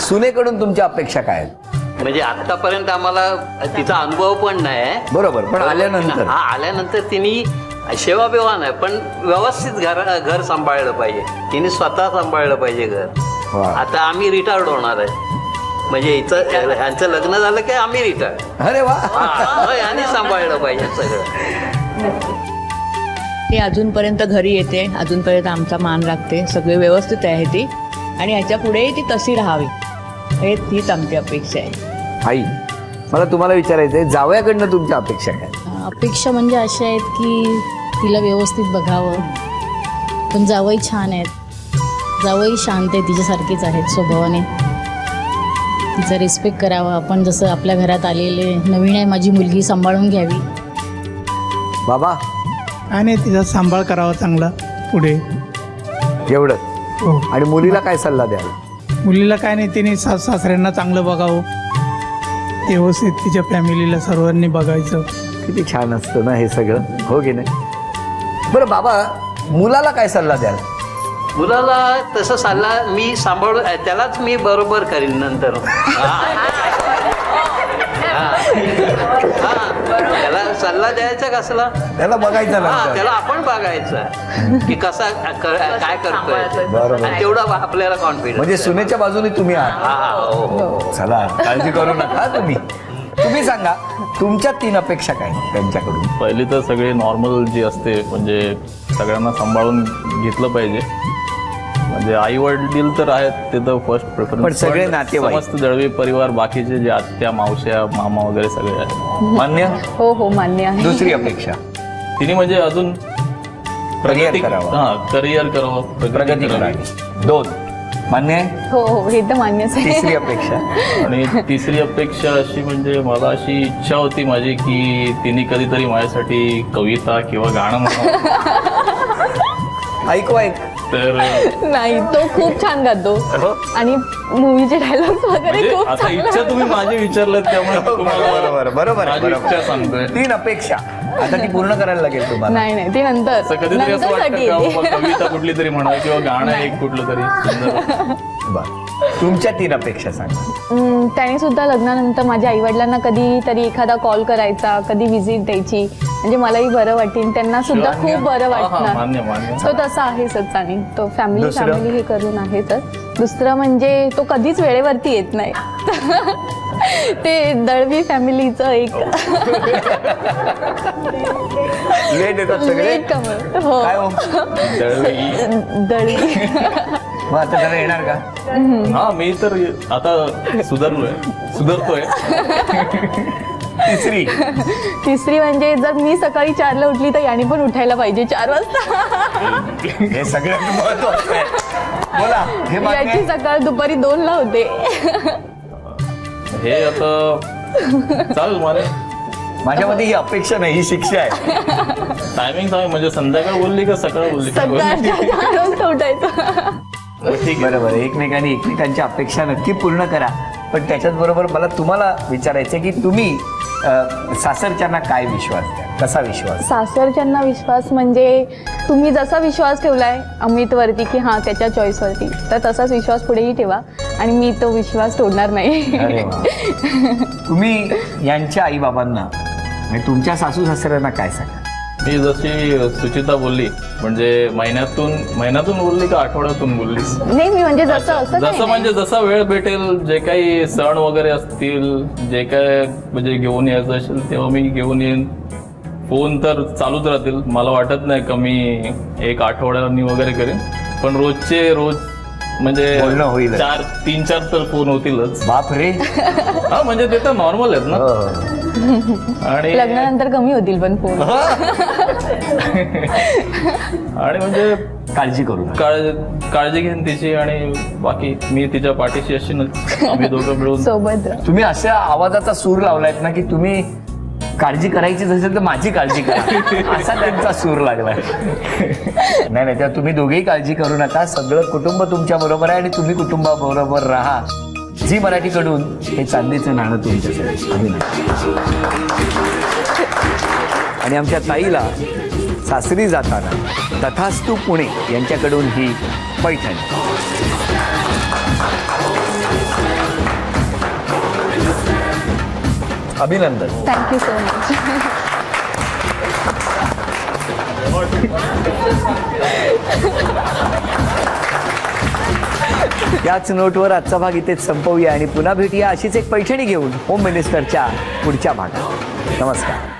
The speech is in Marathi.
सुनेकडून तुमच्या अपेक्षा काय आहेत? म्हणजे आतापर्यंत आम्हाला तिचा अनुभव पण नाही. बरोबर, पण आल्यानंतर आल्यानंतर तिने सेवा बेवा नाही, पण व्यवस्थित घर सांभाळलं पाहिजे. तिने स्वतः सांभाळलं पाहिजे घर. आता आम्ही रिटायर्ड होणार आहे, म्हणजे ह्यांचं लग्न झालं की आम्ही रिटायर्ड. अरे वा, ह्याने सांभाळलं पाहिजे सगळं. ती अजूनपर्यंत घरी येते, अजूनपर्यंत आमचा मान राखते, सगळे व्यवस्थित आहे ती, आणि ह्याच्या पुढेही ती तशी राहावी, हे तीच आमची अपेक्षा आहे. आई, मला तुम्हाला विचारायचं आहे, जावयाकडनं तुमच्या अपेक्षा काय? अपेक्षा म्हणजे अशा आहेत की तिला व्यवस्थित बघावं, पण जावई छान आहेत, जावई शांत आहे, तिच्यासारखीच आहेत स्वभावाने, तिचा रिस्पेक्ट करावा. आपण जसं आपल्या घरात आलेले नवीन आहे माझी मुलगी, सांभाळून घ्यावी. बाबा, आणि तिचा सांभाळ करावा चांगला पुढे, एवढंच. हो. आणि मुलीला काय सल्ला द्याल? मुलीला काय नाही, तिने सासऱ्यांना चांगलं बघावं, व्यवस्थित तिच्या फॅमिलीला सर्वांनी बघायचं. किती छान असतं ना हे सगळं, हो की नाही? बरं बाबा, मुलाला काय सल्ला द्याल? मुलाला तसं सल्ला मी सांभाळू, त्यालाच मी बरोबर करीन नंतर. त्याला सल्ला द्यायचा कसला, त्याला बघायचं ना, त्याला आपण बघायचं की कसा काय करतोय. बरोबर, तेवढा आपल्याला कॉन्फिडन्स. म्हणजे सुनेच्या बाजूने तुम्ही आहात. चला, काळजी करू नका. तुम्ही सांगा, तुमच्या 3 अपेक्षा काय त्यांच्याकडून? पहिली तर सगळे नॉर्मल जी असते, म्हणजे सगळ्यांना सांभाळून घेतलं पाहिजे. म्हणजे आई वडील तर आहेत, ते तर फर्स्ट प्रेफरन्स, पण सगळे नातेवाईक, समस्त दळवी परिवार, बाकीचे जे आत्या मावश्या मामा वगैरे सगळे आहेत. मान्य? हो हो, मान्य आहे. दुसरी अपेक्षा? तिने म्हणजे अजून प्रगती करावं, करिअर करावं, प्रगती करावी. 2 मान्य आहे? हो हो, हे तर मान्यच आहे. तिसरी अपेक्षा? आणि तिसरी अपेक्षा अशी, म्हणजे मला अशी इच्छा होती माझी की तिने कधीतरी माझ्यासाठी कविता किंवा गाणं म्हणावं. ऐकू ऐक. तर नाही, तो खूप छान गातो आणि मूवीचे डायलॉग्स वगैरे खूप. आता इच्छा तुम्ही माझी विचारलं, त्यामुळे बरोबर बरोबर इच्छा सांगतोय. 3 अपेक्षा आता ती पूर्ण करायला लागेल तुम्हाला. नाही नाही, ते नंतर कधीतरी असं वाटतं कविता कुठली तरी म्हणावी किंवा गाणं एक कुठलं तरी. तुमच्या 3 अपेक्षा सांगा. त्याने सुद्धा लग्नानंतर माझ्या आईवडिलांना कधीतरी एखादा कॉल करायचा, कधी व्हिजिट द्यायची, म्हणजे मलाही बरं वाटेल, त्यांना सुद्धा खूप बरं वाटणार. तो तसा आहेच आणि तो फॅमिली हे करून आहेच. दुसरं म्हणजे तो कधीच वेळेवरती येत नाही. ते दळवी फॅमिलीचं एक लेट येतात सगळे. हो, दळवी. मग आता त्याला येणार का? हा, मी तर आता सुधारतोय. तिसरी म्हणजे जर मी सकाळी 4ला उठली तर याने पण उठायला पाहिजे 4 वाजता. हे सगळ्यात महत्त्वाचं आहे. बोला, हे याची सकाळ दुपारी 2ला होते. हे आता चालेल मला. माझ्यामध्ये ही अपेक्षा नाही, ही शिक्षा आहे. टायमिंग सांग, म्हणजे संध्याकाळ बोलली का सकाळ बोलली? सकाळच्या 4 वाजता उठायचं. बरोबर, एकमेकांच्या अपेक्षा नक्की पूर्ण करा. पण त्याच्याच बरोबर मला तुम्हाला विचारायचं की तुम्ही सासरच्यांना काय विश्वास द्या, कसा विश्वास? सासरच्यांना विश्वास म्हणजे तुम्ही जसा विश्वास ठेवलाय अमितवरती की हां त्याच्या चॉईसवरती, तर तसाच विश्वास पुढेही ठेवा आणि मी तो विश्वास तोडणार नाही. तुम्ही यांच्या आई बाबांना म्हणजे तुमच्या सासू सासऱ्यांना काय सांगा? मी जशी सुचिता बोलली, म्हणजे महिन्यातून बोलली का आठवड्यातून बोललीस? नाही, मी म्हणजे जसं म्हणजे जसा वेळ भेटेल, जे काही सण वगैरे असतील, जे काय म्हणजे घेऊन यायचं असेल तेव्हा मी घेऊन येईन. फोन तर चालूच राहतील, मला वाटत नाही का मी 1 आठवड्यानी वगैरे करेन, पण रोज म्हणजे 3-4 तर फोन होतीलच. बापरे. हा, म्हणजे ते तर नॉर्मल आहेत ना. आणि लग्नानंतर कमी होतील पण फोन. आणि म्हणजे काळजी घेईन तिची, आणि बाकी मी तिच्या पाठीशी अशी आम्ही दोघं मिळून सोबत. तुम्ही अशा आवाजाचा सूर लावलायत ना की तुम्ही काळजी करायचीच असेल तर माझी काळजी करा, असा त्यांचा सूर लागलाय. नाही तेव्हा तुम्ही दोघेही काळजी करू नका. सगळं कुटुंब तुमच्या बरोबर आहे आणि तुम्ही कुटुंबाबरोबर राहा. झी मराठीकडून हे चांदीचं नाणं तुमच्यासाठी. आणि आमच्या ताईला सासरी जाताना तथास्तू पुणे यांच्याकडून ही पैठणी. अभिनंदन. Thank you so much. याच नोटवर आजचा भाग इथेच संपवूया आणि पुन्हा भेटूया अशीच एक पैठणी घेऊन होम मिनिस्टरच्या पुढच्या भागात. नमस्कार.